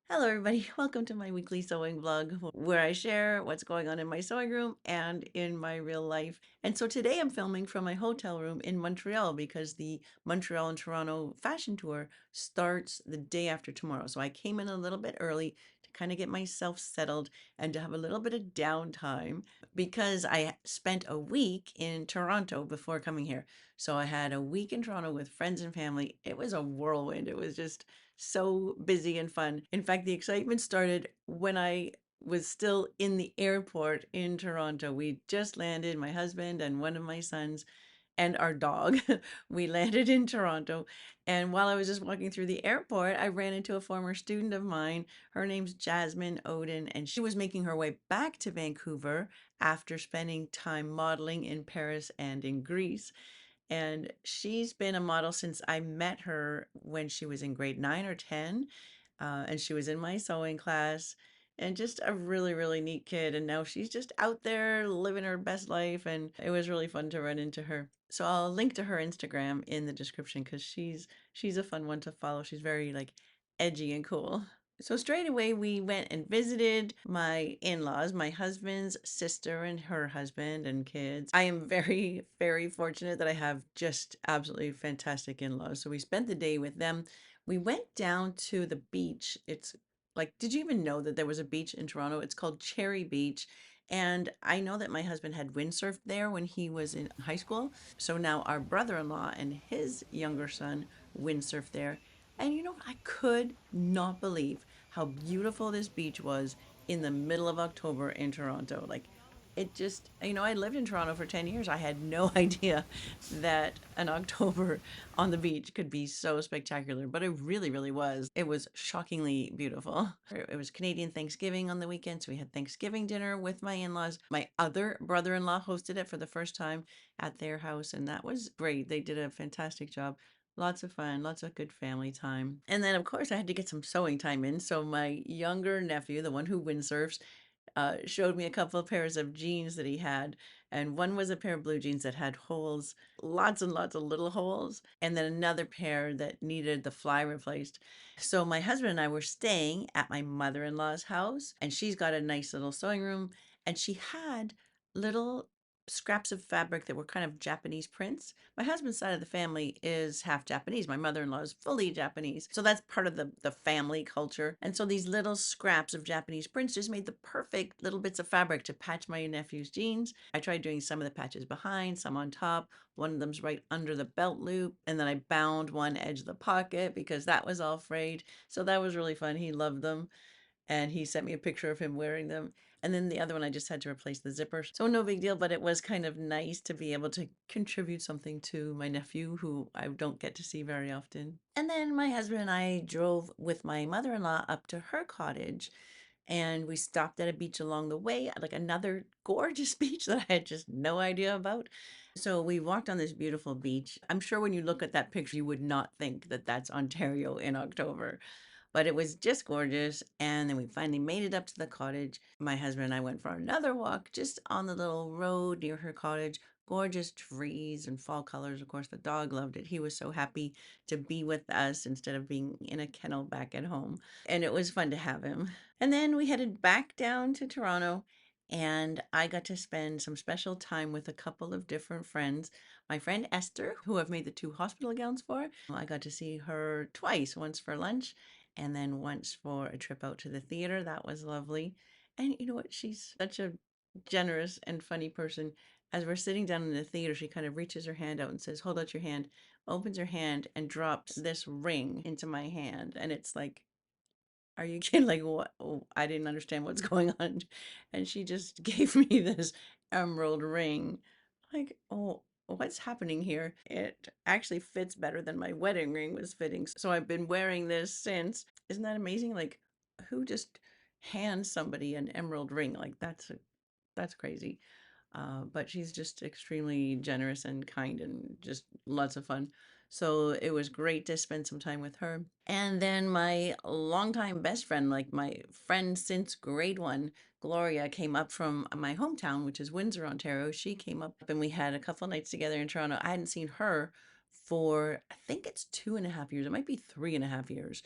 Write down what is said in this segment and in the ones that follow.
Hello, everybody. Welcome to my weekly sewing vlog where I share what's going on in my sewing room and in my real life. And so today I'm filming from my hotel room in Montreal because the Montreal and Toronto fashion tour starts the day after tomorrow. So I came in a little bit early to kind of get myself settled and to have a little bit of downtime because I spent a week in Toronto before coming here. So I had a week in Toronto with friends and family. It was a whirlwind. It was just so busy and fun. In fact, the excitement started when I was still in the airport in Toronto. We just landed, my husband and one of my sons and our dog. We landed in Toronto. And while I was just walking through the airport, I ran into a former student of mine. Her name's Jasmine Odin, and she was making her way back to Vancouver after spending time modeling in Paris and in Greece. And she's been a model since I met her when she was in grade 9 or 10. And she was in my sewing class and just a really, really neat kid. And now she's just out there living her best life. And it was really fun to run into her. So I'll link to her Instagram in the description because she's a fun one to follow. She's very like edgy and cool. So straight away, we went and visited my in-laws, my husband's sister and her husband and kids. I am very, very fortunate that I have just absolutely fantastic in-laws. So we spent the day with them. We went down to the beach. It's like, did you even know that there was a beach in Toronto? It's called Cherry Beach. And I know that my husband had windsurfed there when he was in high school. So now our brother-in-law and his younger son windsurf there. And you know, I could not believe how beautiful this beach was in the middle of October in Toronto. Like, it just, I lived in Toronto for 10 years. I had no idea that an October on the beach could be so spectacular, but it really, really was. It was shockingly beautiful. It was Canadian Thanksgiving on the weekend, so we had Thanksgiving dinner with my in laws. My other brother in law hosted it for the first time at their house, and that was great. They did a fantastic job. Lots of fun, lots of good family time. And then, of course, I had to get some sewing time in. So, my younger nephew, the one who windsurfs, showed me a couple of pairs of jeans that he had. And one was a pair of blue jeans that had holes, lots and lots of little holes, and then another pair that needed the fly replaced. So my husband and I were staying at my mother-in-law's house, and she's got a nice little sewing room, and she had little scraps of fabric that were kind of Japanese prints. My husband's side of the family is half Japanese. My mother-in-law is fully Japanese. So that's part of the family culture. And so these little scraps of Japanese prints just made the perfect little bits of fabric to patch my nephew's jeans. I tried doing some of the patches behind, some on top. One of them's right under the belt loop. And then I bound one edge of the pocket because that was all frayed. So that was really fun. He loved them and he sent me a picture of him wearing them. And then the other one, I just had to replace the zipper. So no big deal, but it was kind of nice to be able to contribute something to my nephew who I don't get to see very often. And then my husband and I drove with my mother-in-law up to her cottage and we stopped at a beach along the way, like another gorgeous beach that I had just no idea about. So we walked on this beautiful beach. I'm sure when you look at that picture, you would not think that that's Ontario in October, but it was just gorgeous. And then we finally made it up to the cottage. My husband and I went for another walk just on the little road near her cottage. Gorgeous trees and fall colors. Of course, the dog loved it. He was so happy to be with us instead of being in a kennel back at home. And it was fun to have him. And then we headed back down to Toronto and I got to spend some special time with a couple of different friends. My friend Esther, who I've made the two hospital gowns for, I got to see her twice, once for lunch and then once for a trip out to the theater. That was lovely. And you know what? She's such a generous and funny person. As we're sitting down in the theater, she kind of reaches her hand out and says, "Hold out your hand," opens her hand and drops this ring into my hand. And it's like, are you kidding? Like, what? Oh, I didn't understand what's going on. And she just gave me this emerald ring. Like, oh, what's happening here? It actually fits better than my wedding ring was fitting. So I've been wearing this since. Isn't that amazing? Like, who just hands somebody an emerald ring? Like, that's crazy. But she's just extremely generous and kind and just lots of fun. So it was great to spend some time with her. And then my longtime best friend, like my friend since grade one, Gloria, came up from my hometown, which is Windsor, Ontario. She came up and we had a couple nights together in Toronto. I hadn't seen her for, I think it's 2.5 years. It might be 3.5 years.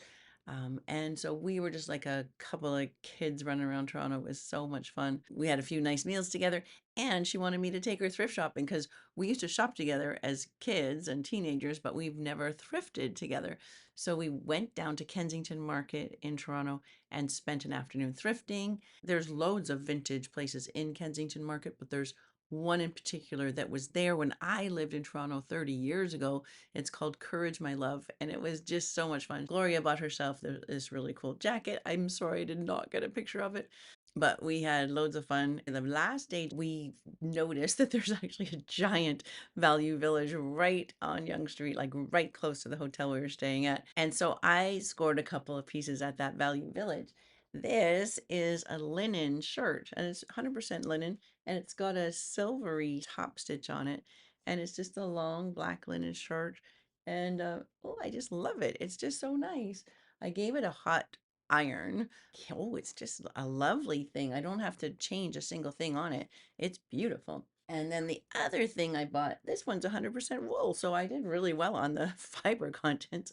And so we were just like a couple of kids running around Toronto. It was so much fun. We had a few nice meals together, and she wanted me to take her thrift shopping because we used to shop together as kids and teenagers, but we've never thrifted together. So we went down to Kensington Market in Toronto and spent an afternoon thrifting. There's loads of vintage places in Kensington Market, but there's one in particular that was there when I lived in Toronto 30 years ago. It's called Courage, My Love, and it was just so much fun. Gloria bought herself this really cool jacket. I'm sorry I did not get a picture of it, but we had loads of fun. The last day, we noticed that there's actually a giant Value Village right on Yonge Street, like right close to the hotel we were staying at. And so I scored a couple of pieces at that Value Village. This is a linen shirt, and it's 100% linen, and it's got a silvery top stitch on it, and it's just a long black linen shirt. And oh, I just love it. It's just so nice. I gave it a hot iron. Oh, it's just a lovely thing. I don't have to change a single thing on it. It's beautiful. And then the other thing I bought, this one's 100% wool, so I did really well on the fiber content.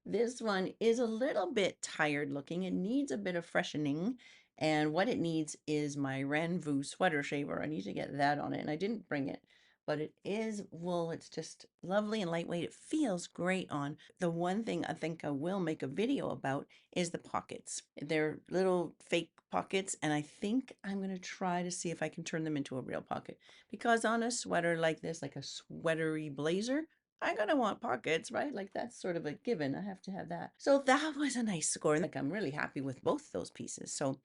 This one is a little bit tired looking. It needs a bit of freshening. And what it needs is my Ranvu sweater shaver. I need to get that on it, and I didn't bring it, but it is wool. It's just lovely and lightweight. It feels great on. The one thing I think I will make a video about is the pockets. They're little fake pockets, and I think I'm going to try to see if I can turn them into a real pocket, because on a sweater like this, like a sweatery blazer, I'm gonna want pockets, right? Like that's sort of a given. I have to have that. So that was a nice score. Like I'm really happy with both those pieces. So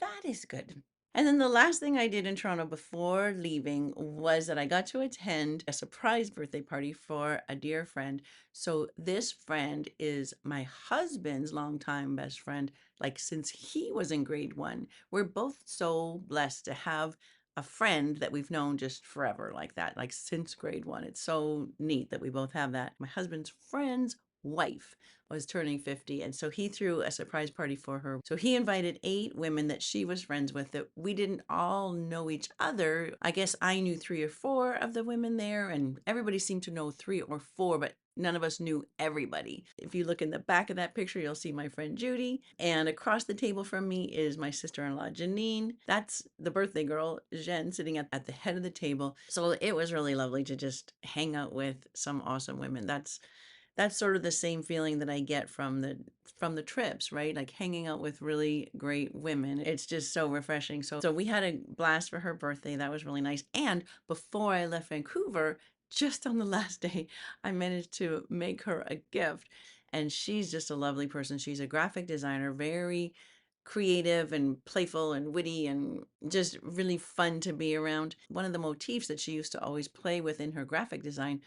that is good. And then the last thing I did in Toronto before leaving was that I got to attend a surprise birthday party for a dear friend. So this friend is my husband's longtime best friend, like since he was in grade one. We're both so blessed to have a friend that we've known just forever like that, like since grade one. It's so neat that we both have that. My husband's friend's wife was turning 50, and so he threw a surprise party for her. So he invited 8 women that she was friends with that we didn't all know each other. I guess I knew 3 or 4 of the women there, and everybody seemed to know 3 or 4, but none of us knew everybody. If you look in the back of that picture, you'll see my friend Judy, and across the table from me is my sister-in-law Janine. That's the birthday girl Jen, sitting at the head of the table. So it was really lovely to just hang out with some awesome women. That's sort of the same feeling that I get from the trips, right? Like hanging out with really great women. It's just so refreshing. So we had a blast for her birthday. That was really nice. And before I left Vancouver, just on the last day, I managed to make her a gift. And she's just a lovely person. She's a graphic designer, very creative and playful and witty and just really fun to be around. One of the motifs that she used to always play with in her graphic design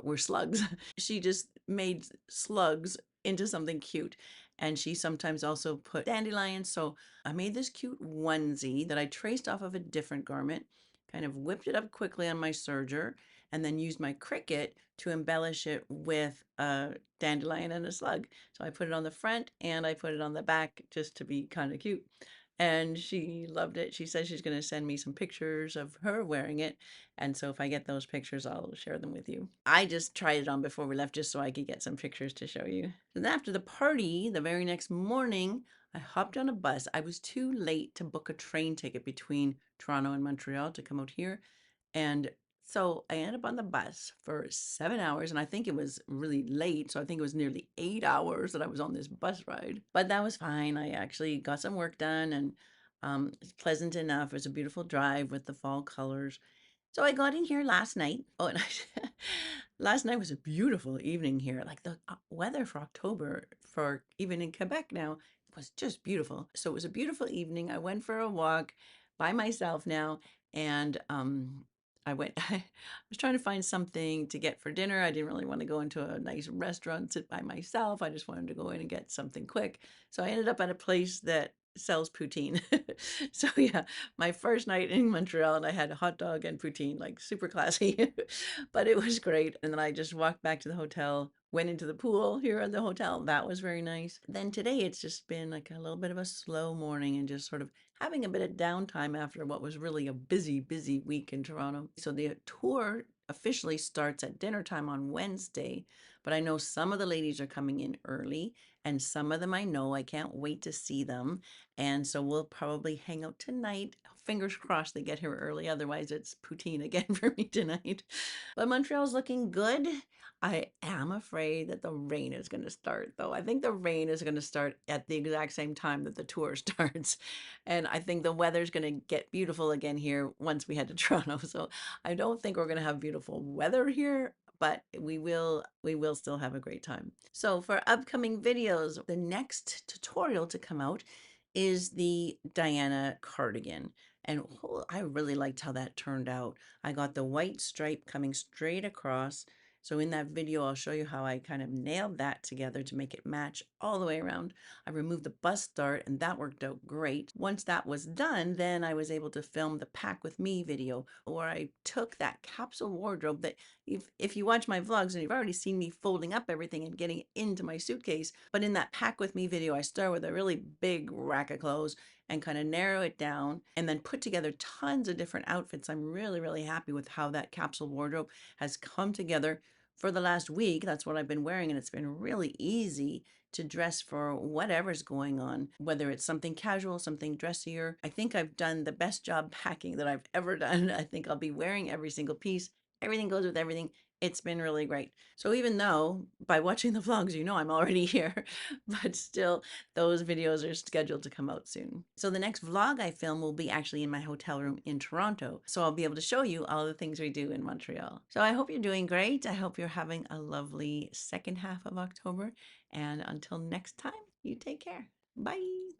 were slugs. She just made slugs into something cute. And she sometimes also put dandelions. So I made this cute onesie that I traced off of a different garment, kind of whipped it up quickly on my serger, and then used my Cricut to embellish it with a dandelion and a slug. So I put it on the front and I put it on the back just to be kind of cute. And she loved it. She said she's going to send me some pictures of her wearing it. And so if I get those pictures, I'll share them with you. I just tried it on before we left just so I could get some pictures to show you. And then after the party, the very next morning, I hopped on a bus. I was too late to book a train ticket between Toronto and Montreal to come out here. And so I ended up on the bus for 7 hours, and I think it was really late. So I think it was nearly 8 hours that I was on this bus ride. But that was fine. I actually got some work done, and it's pleasant enough. It was a beautiful drive with the fall colors. So I got in here last night. Oh, and last night was a beautiful evening here. Like the weather for October, for even in Quebec now, was just beautiful. So it was a beautiful evening. I went for a walk by myself now, and I was trying to find something to get for dinner. I didn't really want to go into a nice restaurant and sit by myself. I just wanted to go in and get something quick. So I ended up at a place that sells poutine. So yeah, my first night in Montreal, and I had a hot dog and poutine, like super classy, but it was great. And then I just walked back to the hotel, went into the pool here at the hotel. That was very nice. Then today it's just been like a little bit of a slow morning and just sort of having a bit of downtime after what was really a busy week in Toronto. So the tour officially starts at dinner time on Wednesday, but I know some of the ladies are coming in early and some of them I know. I can't wait to see them. And so we'll probably hang out tonight. Fingers crossed they get here early. Otherwise, it's poutine again for me tonight. But Montreal's looking good. I am afraid that the rain is going to start, though. I think the rain is going to start at the exact same time that the tour starts. And I think the weather's going to get beautiful again here once we head to Toronto. So I don't think we're going to have beautiful weather here, but we will still have a great time. So for upcoming videos, the next tutorial to come out is the Diana cardigan. And oh, I really liked how that turned out. I got the white stripe coming straight across. So in that video, I'll show you how I kind of nailed that together to make it match all the way around. I removed the bust dart and that worked out great. Once that was done, then I was able to film the pack with me video where I took that capsule wardrobe that if you watch my vlogs and you've already seen me folding up everything and getting it into my suitcase, but in that pack with me video, I start with a really big rack of clothes and kind of narrow it down and then put together tons of different outfits. I'm really, really happy with how that capsule wardrobe has come together for the last week. That's what I've been wearing, and it's been really easy to dress for whatever's going on, whether it's something casual, something dressier. I think I've done the best job packing that I've ever done. I think I'll be wearing every single piece. Everything goes with everything. It's been really great. So even though by watching the vlogs, you know I'm already here, but still those videos are scheduled to come out soon. So the next vlog I film will be actually in my hotel room in Toronto. So I'll be able to show you all the things we do in Montreal. So I hope you're doing great. I hope you're having a lovely second half of October. And until next time, you take care. Bye.